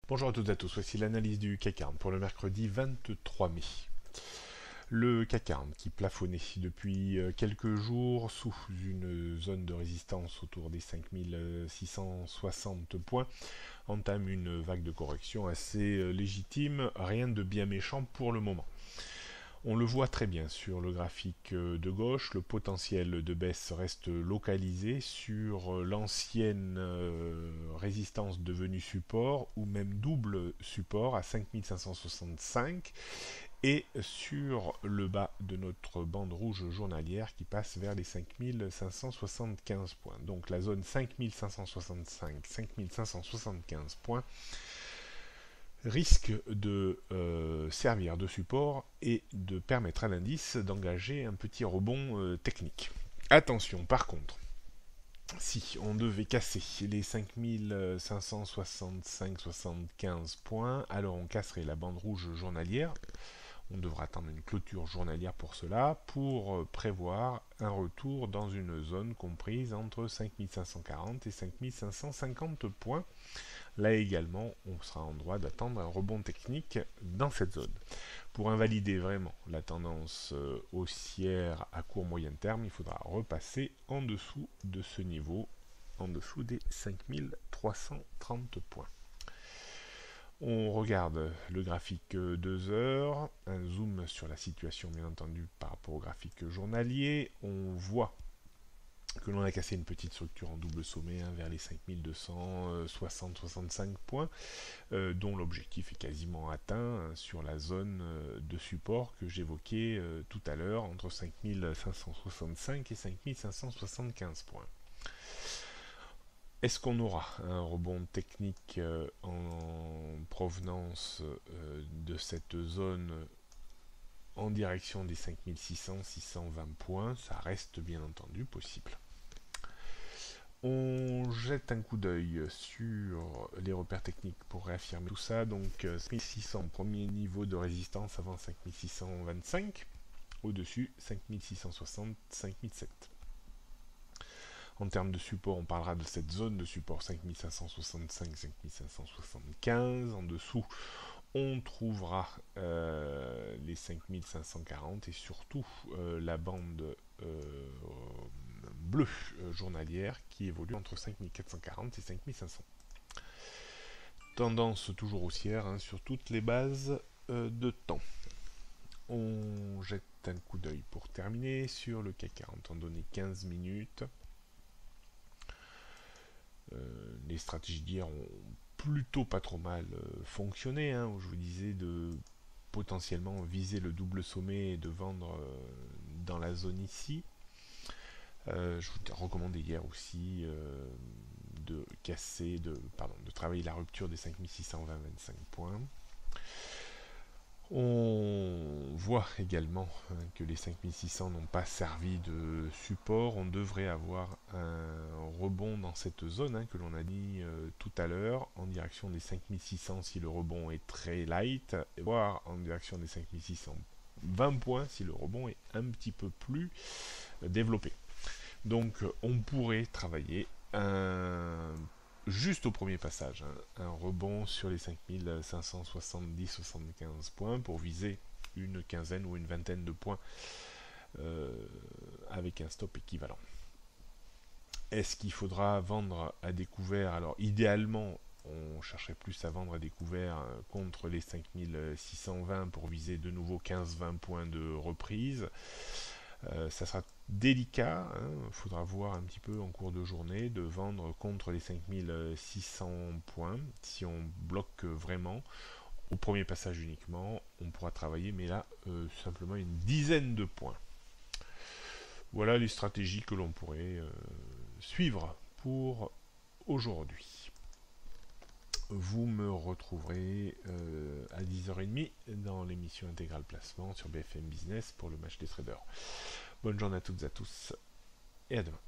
Bonjour à toutes et à tous, voici l'analyse du CAC 40 pour le mercredi 23 mai. Le CAC 40 qui plafonnait depuis quelques jours sous une zone de résistance autour des 5660 points entame une vague de correction assez légitime, rien de bien méchant pour le moment. On le voit très bien sur le graphique de gauche, le potentiel de baisse reste localisé sur l'ancienne résistance devenue support ou même double support à 5565 et sur le bas de notre bande rouge journalière qui passe vers les 5575 points. Donc la zone 5565-5575 points risque de servir de support et de permettre à l'indice d'engager un petit rebond technique. Attention par contre, si on devait casser les 5565-75 points, alors on casserait la bande rouge journalière. On devra attendre une clôture journalière pour cela, pour prévoir un retour dans une zone comprise entre 5540 et 5550 points. Là également, on sera en droit d'attendre un rebond technique dans cette zone. Pour invalider vraiment la tendance haussière à court moyen terme, il faudra repasser en dessous de ce niveau, en dessous des 5330 points. On regarde le graphique 2 heures, un zoom sur la situation bien entendu par rapport au graphique journalier. On voit que l'on a cassé une petite structure en double sommet vers les 5260-65 points, dont l'objectif est quasiment atteint sur la zone de support que j'évoquais tout à l'heure, entre 5565 et 5575 points. Est-ce qu'on aura un rebond technique en provenance de cette zone en direction des 5600-620 points? Ça reste bien entendu possible. On jette un coup d'œil sur les repères techniques pour réaffirmer tout ça. Donc 5600, premier niveau de résistance avant 5625. Au-dessus, 5660, 5007. En termes de support, on parlera de cette zone de support 5565-5575. En dessous, on trouvera les 5540 et surtout la bande bleue journalière qui évolue entre 5440 et 5500. Tendance toujours haussière sur toutes les bases de temps. On jette un coup d'œil pour terminer sur le CAC 40 en données 15 minutes. Les stratégies d'hier ont plutôt pas trop mal fonctionné, où je vous disais de potentiellement viser le double sommet et de vendre dans la zone ici. Je vous recommandais hier aussi de travailler la rupture des 5620-25 points. On voit également que les 5600 n'ont pas servi de support. On devrait avoir un rebond dans cette zone que l'on a dit tout à l'heure, en direction des 5600 si le rebond est très light, voire en direction des 5620 points si le rebond est un petit peu plus développé. Donc on pourrait travailler juste au premier passage, un rebond sur les 5570-75 points pour viser une quinzaine ou une vingtaine de points avec un stop équivalent. Est-ce qu'il faudra vendre à découvert? Alors idéalement, on chercherait plus à vendre à découvert contre les 5620 pour viser de nouveau 15-20 points de reprise. Ça sera délicat, il faudra voir un petit peu en cours de journée de vendre contre les 5600 points. Si on bloque vraiment au premier passage uniquement, on pourra travailler, mais là simplement une dizaine de points. Voilà les stratégies que l'on pourrait suivre pour aujourd'hui. Vous me retrouverez à 10h30 dans l'émission Intégral Placement sur BFM Business pour le match des traders. Bonne journée à toutes et à tous et à demain.